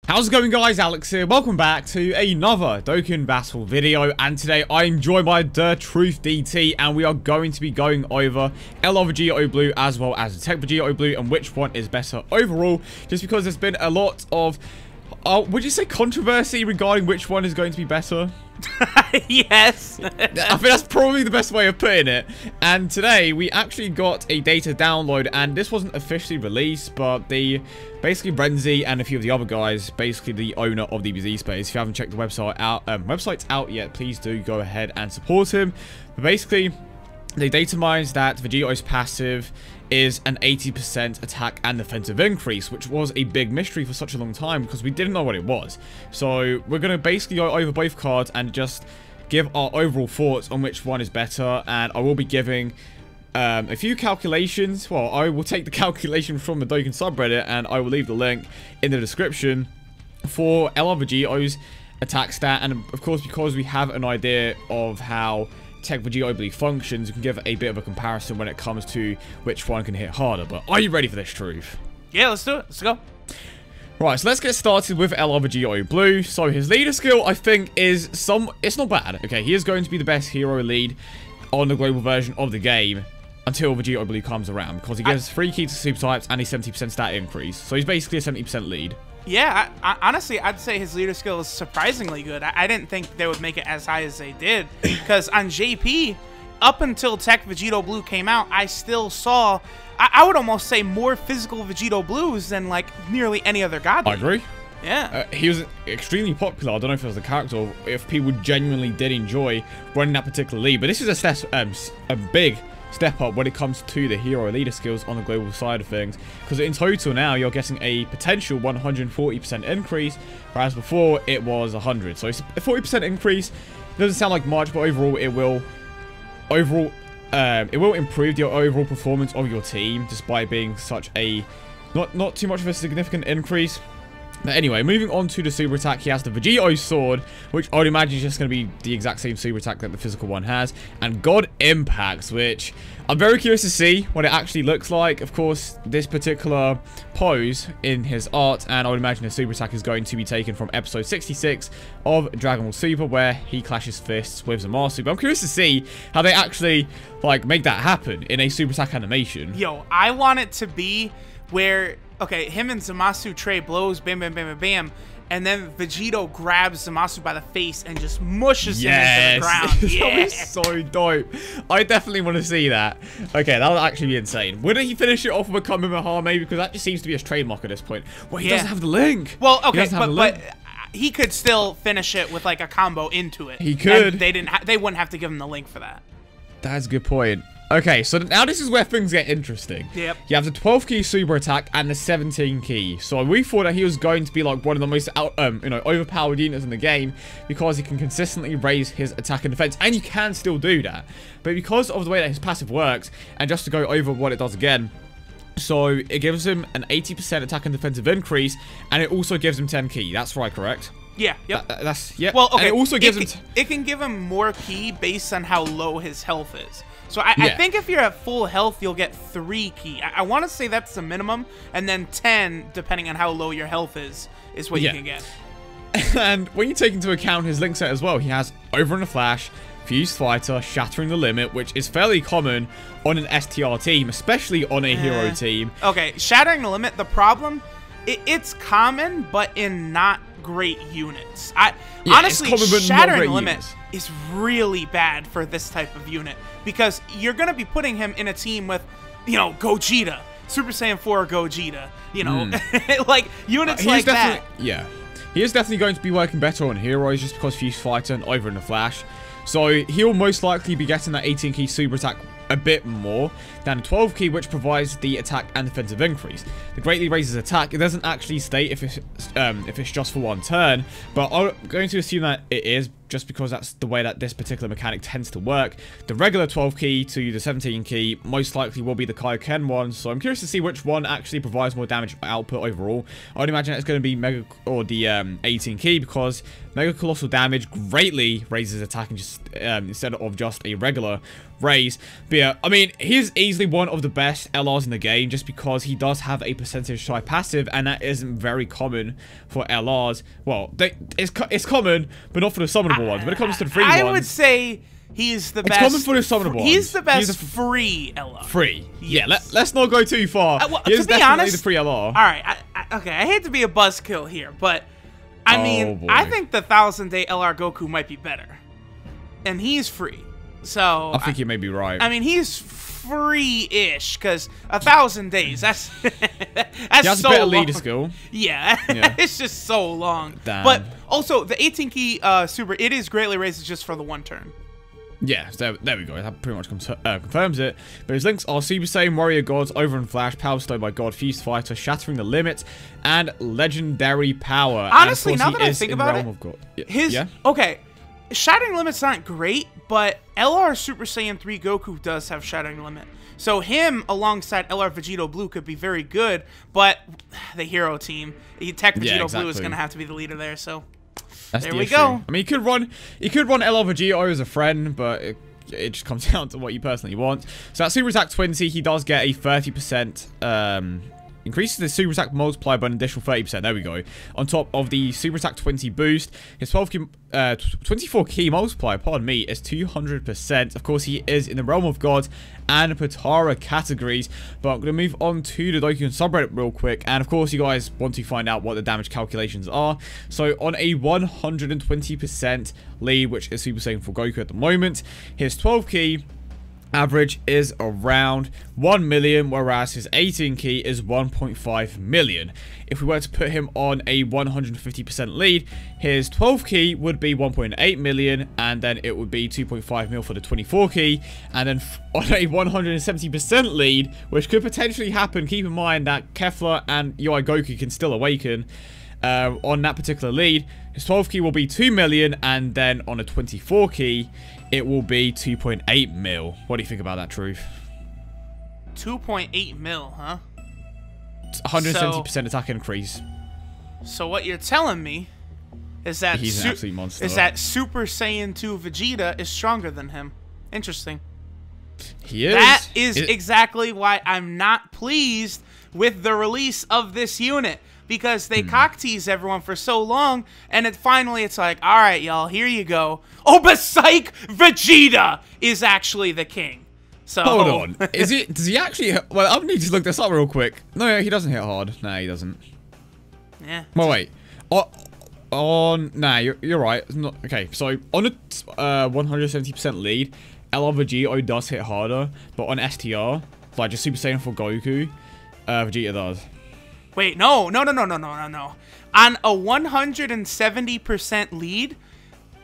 How's it going, guys? Alex here. Welcome back to another Dokkan Battle video, and today I'm joined by DaTrtuhDT, and we are going to be going over LR Vegito Blue as well as the TEQ Vegito Blue and which one is better overall, just because there's been a lot of, would you say, controversy regarding which one is going to be better? Yes. I think that's probably the best way of putting it. And today we actually got a data download, and this wasn't officially released, but basically Renzi and a few of the other guys, basically the owner of DBZ Space, if you haven't checked the website out yet, please do go ahead and support him. But basically they data mined that Vegito's passive is an 80% attack and defensive increase, which was a big mystery for such a long time because we didn't know what it was. So we're going to basically go over both cards and just give our overall thoughts on which one is better, and I will be giving a few calculations. Well, I will take the calculation from the Dokkan subreddit, and I will leave the link in the description for LR Vegito's attack stat, and of course because we have an idea of how TEQ Vegito Blue functions, you can give a bit of a comparison when it comes to which one can hit harder. But are you ready for this, Truth? Yeah, let's do it. Let's go. Right, so let's get started with LR Vegito Blue. So his leader skill, I think, is it's not bad. Okay, he is going to be the best hero lead on the global version of the game until Vegito Blue comes around, because he gives 3 keys to super types and a 70% stat increase. So he's basically a 70% lead. Yeah, honestly, I'd say his leader skill is surprisingly good. I didn't think they would make it as high as they did, because on JP, up until TEQ Vegito Blue came out, I still saw, I would almost say, more physical Vegito Blues than, like, nearly any other god. I agree. Yeah. He was extremely popular. I don't know if it was the character or if people genuinely did enjoy running that particular lead, but this is a big step up when it comes to the hero leader skills on the global side of things, because in total now you're getting a potential 140% increase, whereas before it was 100. So it's a 40% increase. Doesn't sound like much, but overall it will improve your overall performance of your team just by being such a not too much of a significant increase. But anyway, moving on to the super attack, he has the Vegito Sword, which I would imagine is just going to be the exact same super attack that the physical one has, and God Impacts, which I'm very curious to see what it actually looks like. Of course, this particular pose in his art, and I would imagine his super attack is going to be taken from episode 66 of Dragon Ball Super, where he clashes fists with Zamasu. But I'm curious to see how they actually, like, make that happen in a super attack animation. Yo, I want it to be where, okay, him and Zamasu trade blows, bam, bam, bam, bam, bam, and then Vegito grabs Zamasu by the face and just mushes him into the ground. Yeah. That was so dope. I definitely want to see that. Okay, that would actually be insane. Wouldn't he finish it off with a Kamehameha, because that just seems to be his trademark at this point? Well, he doesn't have the link. Well, okay, but he could still finish it with, like, a combo into it. He could. And they wouldn't have to give him the link for that. That's a good point. Okay, so now this is where things get interesting. Yep. You have the 12 key super attack and the 17 key. So we thought that he was going to be like one of the most overpowered units in the game, because he can consistently raise his attack and defense, and you can still do that. But because of the way that his passive works, and just to go over what it does again, so it gives him an 80% attack and defensive increase, and it also gives him 10 key. That's right, correct? Yeah. Yep. That's yeah. Well, okay. And it also gives him. It can give him more key based on how low his health is. So I think if you're at full health, you'll get 3 key. I want to say that's the minimum, and then 10, depending on how low your health is what you can get. And when you take into account his link set as well, he has Over in a Flash, Fused Fighter, Shattering the Limit, which is fairly common on an STR team, especially on a hero team. Okay, Shattering the Limit, the problem, it's common, but in not great units. Honestly, Shattering the Limit is really bad for this type of unit, because you're going to be putting him in a team with, you know, Gogeta, Super Saiyan 4 Gogeta, you know, like units like that. Yeah, he is definitely going to be working better on heroes just because Fused Fighter and Over in the Flash. So he'll most likely be getting that 18 key super attack a bit more than 12 key, which provides the attack and defensive increase. It greatly raises attack. It doesn't actually state if it's just for one turn, but I'm going to assume that it is, just because that's the way that this particular mechanic tends to work. The regular 12 key to the 17 key most likely will be the Kaioken one, so I'm curious to see which one actually provides more damage output overall. I would imagine it's going to be Mega or the 18 key, because Mega Colossal damage greatly raises attack and just instead of just a regular raise. But yeah, I mean, he's easily one of the best LRs in the game, just because he does have a percentage shy passive, and that isn't very common for LRs. Well, it's common, but not for the summonable ones. When it comes to the free ones, I would say he's the best. It's common for the summonable ones. He's the best free LR. Free. Yes. Yeah, let's not go too far. Well, to be honest, the free LR. All right, okay, I hate to be a buzzkill here, but I mean, I think the 1000-day LR Goku might be better. And he's free. So I think you may be right. I mean, he's free-ish, because 1,000 days, that's that's so better long. leader skill. Yeah, it's just so long. Damn. But also, the 18 key super, it is greatly raised just for the one turn. Yeah, so there we go. That pretty much confirms it. But his links are Super Saiyan, Warrior Gods, Over and Flash, Power Stone by God, Feast Fighter, Shattering the Limit, and Legendary Power. Honestly, now that I think about it, okay, Shattering Limit's not great, but LR Super Saiyan 3 Goku does have Shattering Limit. So him alongside LR Vegito Blue could be very good, but the hero team, TEQ Vegito Blue is going to have to be the leader there, so that's there we go. I mean, you could run LR Vegito as a friend, but it just comes down to what you personally want. So at Super Attack 20, he does get a 30% increases the Super Attack multiplier by an additional 30%. There we go. On top of the Super Attack 20 boost, his 24 key multiplier, pardon me, is 200%. Of course, he is in the Realm of God and Potara categories. But I'm going to move on to the Dokkan subreddit real quick. And of course, you guys want to find out what the damage calculations are. So on a 120% lead, which is Super Saiyan for Goku at the moment, his 12 key average is around 1 million, whereas his 18 key is 1.5 million. If we were to put him on a 150% lead, his 12 key would be 1.8 million, and then it would be 2.5 mil for the 24 key. And then on a 170% lead, which could potentially happen, keep in mind that Kefla and UI Goku can still awaken. On that particular lead, his 12 key will be 2 million, and then on a 24 key, it will be 2.8 mil. What do you think about that, Truth? 2.8 mil, huh? 170% attack increase. So what you're telling me is that he's an absolute monster. Is that Super Saiyan 2 Vegeta is stronger than him? Interesting. He is. That is exactly why I'm not pleased with the release of this unit. Because they cock-tease everyone for so long, and finally it's like, all right, y'all, here you go. Oh, but psych, Vegeta is actually the king. So hold on, does he actually? Well, I need to look this up real quick. No, he doesn't hit hard. No, he doesn't. Yeah. Well, wait. Nah, you're right. Not okay. So on a 170% lead, LR Vegito does hit harder, but on STR, like just Super Saiyan for Goku, Vegeta does. Wait, no. On a 170% lead,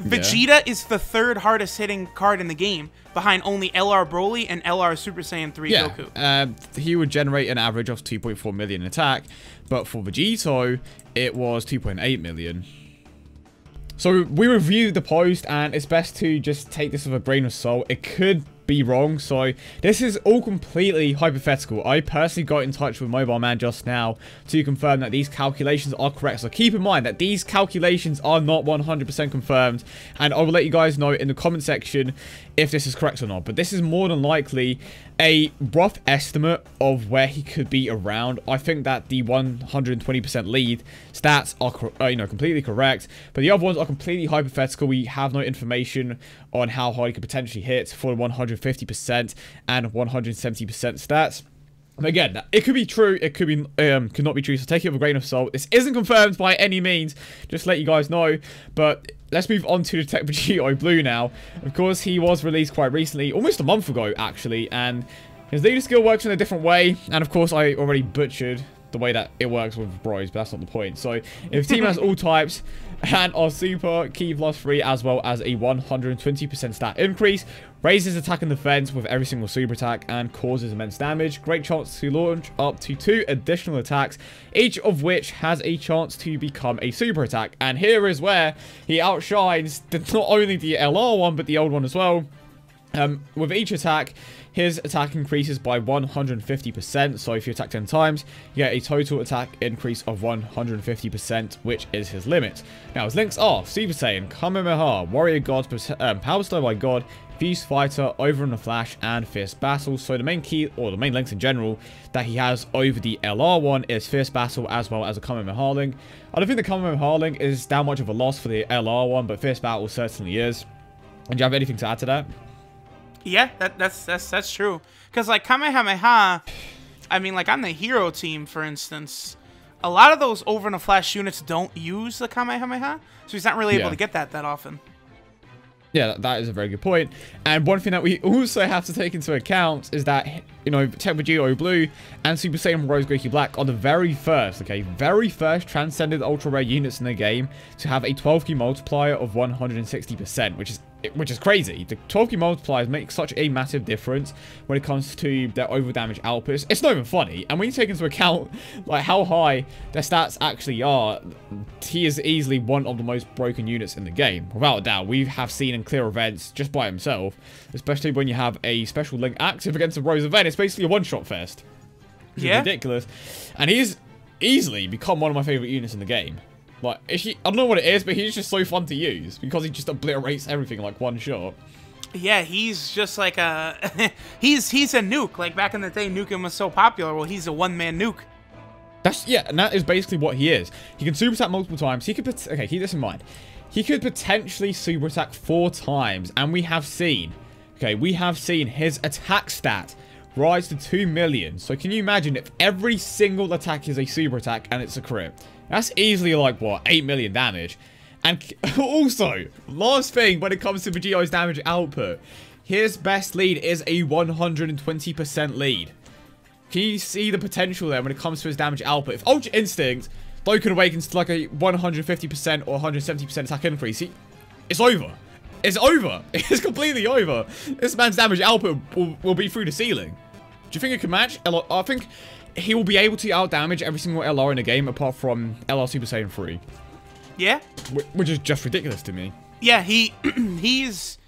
Vegeta is the third hardest hitting card in the game, behind only LR Broly and LR Super Saiyan 3 Goku. He would generate an average of 2.4 million attack, but for Vegito, it was 2.8 million. So we reviewed the post, and it's best to just take this with a grain of salt. It could be wrong, so this is all completely hypothetical. I personally got in touch with Mobile Man just now to confirm that these calculations are correct. So keep in mind that these calculations are not 100% confirmed, and I will let you guys know in the comment section if this is correct or not. But this is more than likely a rough estimate of where he could be around. I think that the 120% lead stats are completely correct, but the other ones are completely hypothetical. We have no information on how hard he could potentially hit for 150% and 170% stats. And again, it could be true, it could not be true, so take it with a grain of salt. This isn't confirmed by any means, just to let you guys know. But let's move on to the TEQ Vegito Blue now. Of course, he was released quite recently, almost a month ago actually, and his leader skill works in a different way. And of course, I already butchered the way that it works with bros, but that's not the point. So if team has all types, And our super key +3, as well as a 120% stat increase, raises attack and defense with every single super attack and causes immense damage. Great chance to launch up to 2 additional attacks, each of which has a chance to become a super attack. And here is where he outshines not only the LR one, but the old one as well. With each attack, his attack increases by 150%, so if you attack 10 times, you get a total attack increase of 150%, which is his limit. Now, his links are Super Saiyan, Kamehameha, Warrior God, Power Style by God, Fuse Fighter, Over in a Flash, and Fierce Battle. So the main key, or the main links in general, that he has over the LR one is Fierce Battle, as well as a Kamehameha link. I don't think the Kamehameha link is that much of a loss for the LR one, but Fierce Battle certainly is. And do you have anything to add to that? Yeah, that's true. Because, like, Kamehameha, I mean, like, on the hero team, for instance, a lot of those Over in a Flash units don't use the Kamehameha, so he's not really able to get that often. Yeah, that is a very good point. And one thing that we also have to take into account is that, you know, TEQ Vegito Blue and Super Saiyan Rose Goku Black are the very first Transcended Ultra Rare units in the game to have a 12 key multiplier of 160%, which is crazy. The 12 key multipliers make such a massive difference when it comes to their over damage outputs. It's not even funny. And when you take into account like how high their stats actually are, he is easily one of the most broken units in the game. Without a doubt, we have seen in clear events just by himself, especially when you have a special link active against a Rose event. It's basically a one-shot fest. Which is ridiculous. And he's easily become one of my favorite units in the game. Like, I don't know what it is, but he's just so fun to use because he just obliterates everything like one shot. Yeah, he's just like a he's a nuke. Like back in the day, nuking was so popular. Well, he's a one-man nuke. And that is basically what he is. He can super attack multiple times. He could keep this in mind. He could potentially super attack 4 times, and we have seen his attack stat rise to 2 million. So can you imagine if every single attack is a super attack and it's a crit? That's easily like, what, 8 million damage. And also, last thing when it comes to Vegito's damage output, his best lead is a 120% lead. Can you see the potential there when it comes to his damage output? If Ultra Instinct, Dokkan awakens to like a 150% or 170% attack increase, it's over. It's over. It's completely over. This man's damage output will be through the ceiling. Do you think it can match? I think he will be able to outdamage every single LR in the game apart from LR Super Saiyan 3. Yeah. Which is just ridiculous to me. Yeah, he's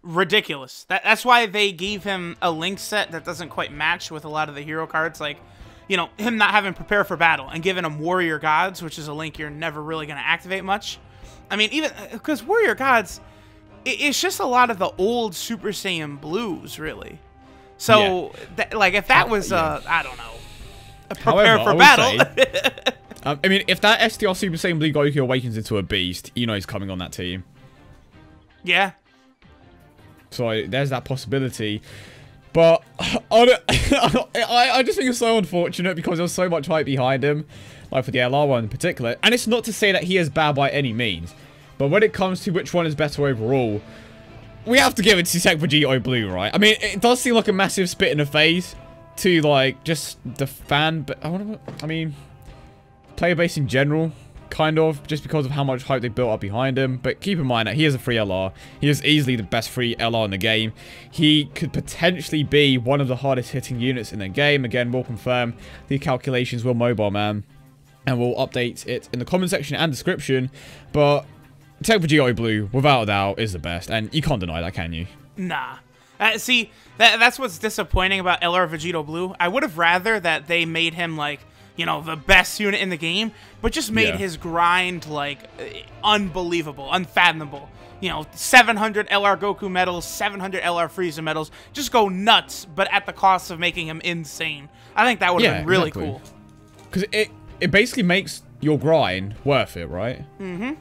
ridiculous. That's why they gave him a link set that doesn't quite match with a lot of the hero cards. Like, you know, him not having Prepare for Battle and giving him Warrior Gods, which is a link you're never really going to activate much. I mean, even because Warrior Gods, it's just a lot of the old Super Saiyan Blues, really. So, like, if that was, I don't know, a Prepare for Battle. I mean, if that STR Super Saiyan Blue Goku awakens into a beast, you know he's coming on that team. Yeah. So, there's that possibility. But, I just think it's so unfortunate because there's so much hype behind him. Like, for the LR one in particular. And it's not to say that he is bad by any means. But when it comes to which one is better overall, we have to give it to TEQ Vegito Blue, right? I mean, it does seem like a massive spit in the face to, like, just the fan, but I mean, player base in general, kind of, just because of how much hype they built up behind him. But keep in mind that he is a free LR. He is easily the best free LR in the game. He could potentially be one of the hardest hitting units in the game. Again, we'll confirm the calculations will Mobile Man, and we'll update it in the comment section and description. But TEQ Vegito Blue, without a doubt, is the best, and you can't deny that, can you? Nah. See, that's what's disappointing about LR Vegito Blue. I would have rather that they made him, like, you know, the best unit in the game, but just made his grind, like, unbelievable, unfathomable. You know, 700 LR Goku medals, 700 LR Frieza medals, just go nuts, but at the cost of making him insane. I think that would have been really cool. Because it basically makes your grind worth it, right? Mm-hmm.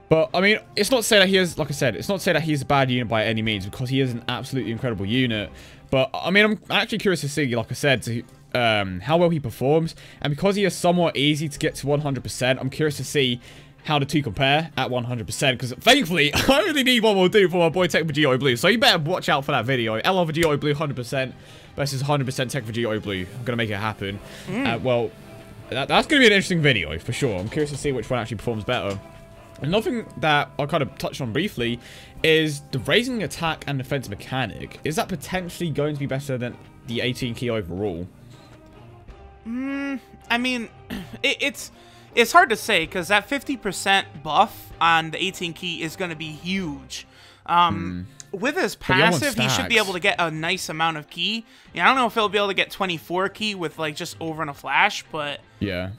But, I mean, it's not to say that he is, like I said, it's not to say that he's a bad unit by any means, because he is an absolutely incredible unit. But, I mean, I'm actually curious to see, like I said, how well he performs. And because he is somewhat easy to get to 100%, I'm curious to see how the two compare at 100%. Because, thankfully, I only need one more dude for my boy TEQ Vegito Blue. So you better watch out for that video. LR Vegito Blue 100% versus 100% TEQ Vegito Blue. I'm going to make it happen. Well, that's going to be an interesting video, for sure. I'm curious to see which one actually performs better. Another thing that I kind of touched on briefly is the raising attack and defense mechanic. Is that potentially going to be better than the 18 key overall? I mean, it's hard to say because that 50% buff on the 18 key is going to be huge. With his passive, he should be able to get a nice amount of key. Yeah, I don't know if he'll be able to get 24 key with like just over and a flash, but yeah,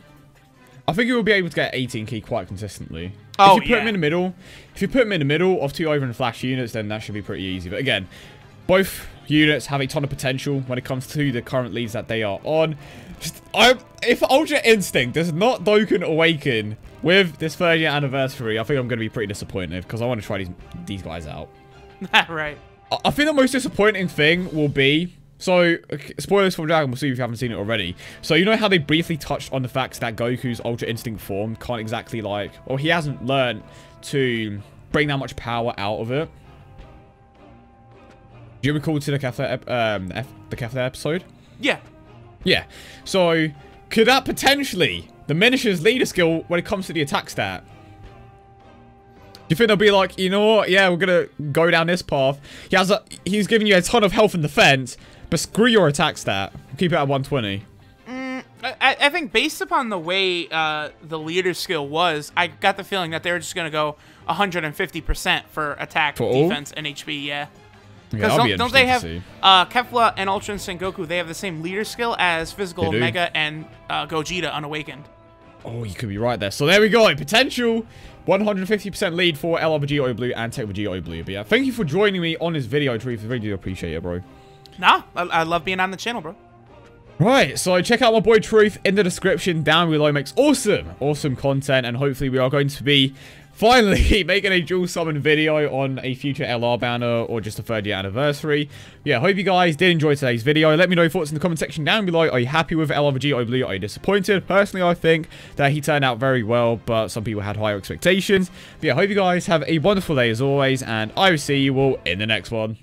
I think he will be able to get 18 key quite consistently. Oh, if you put him in the middle, of 2 over and flash units, then that should be pretty easy. But again, both units have a ton of potential when it comes to the current leads that they are on. If Ultra Instinct does not Dokkan Awaken with this 30th anniversary, I think I'm going to be pretty disappointed because I want to try these guys out. Right. I think the most disappointing thing will be... So, spoilers for Dragon Ball Z if you haven't seen it already. So, you know how they briefly touched on the fact that Goku's Ultra Instinct form can't exactly or he hasn't learned to bring that much power out of it? Do you recall to the Kefla episode? Yeah. Yeah. So, could that potentially diminish his leader skill when it comes to the attack stat? Do you think they'll be like, you know what? Yeah, we're gonna go down this path. He's giving you a ton of health and defense, but screw your attack stat. Keep it at 120. I think based upon the way the leader skill was, I got the feeling that they were just gonna go 150% for attack, defense, and HP. Yeah. Because don't they have Kefla and Ultra Instinct Goku? They have the same leader skill as Physical Mega and Gogeta Unawakened. Oh, you could be right there. So there we go. Potential 150% lead for LR Vegito Blue and TEQ Vegito Blue. But yeah, thank you for joining me on this video, Truth. I really do appreciate it, bro. Nah, I love being on the channel, bro. Right, so check out my boy Truth in the description down below. Makes awesome content, and hopefully we are going to be finally making a dual summon video on a future LR banner or just a 30th anniversary. Yeah, hope you guys did enjoy today's video. Let me know your thoughts in the comment section down below. Are you happy with LR Vegito Blue? Are you disappointed? Personally, I think that he turned out very well, but some people had higher expectations. But yeah, hope you guys have a wonderful day as always, and I will see you all in the next one.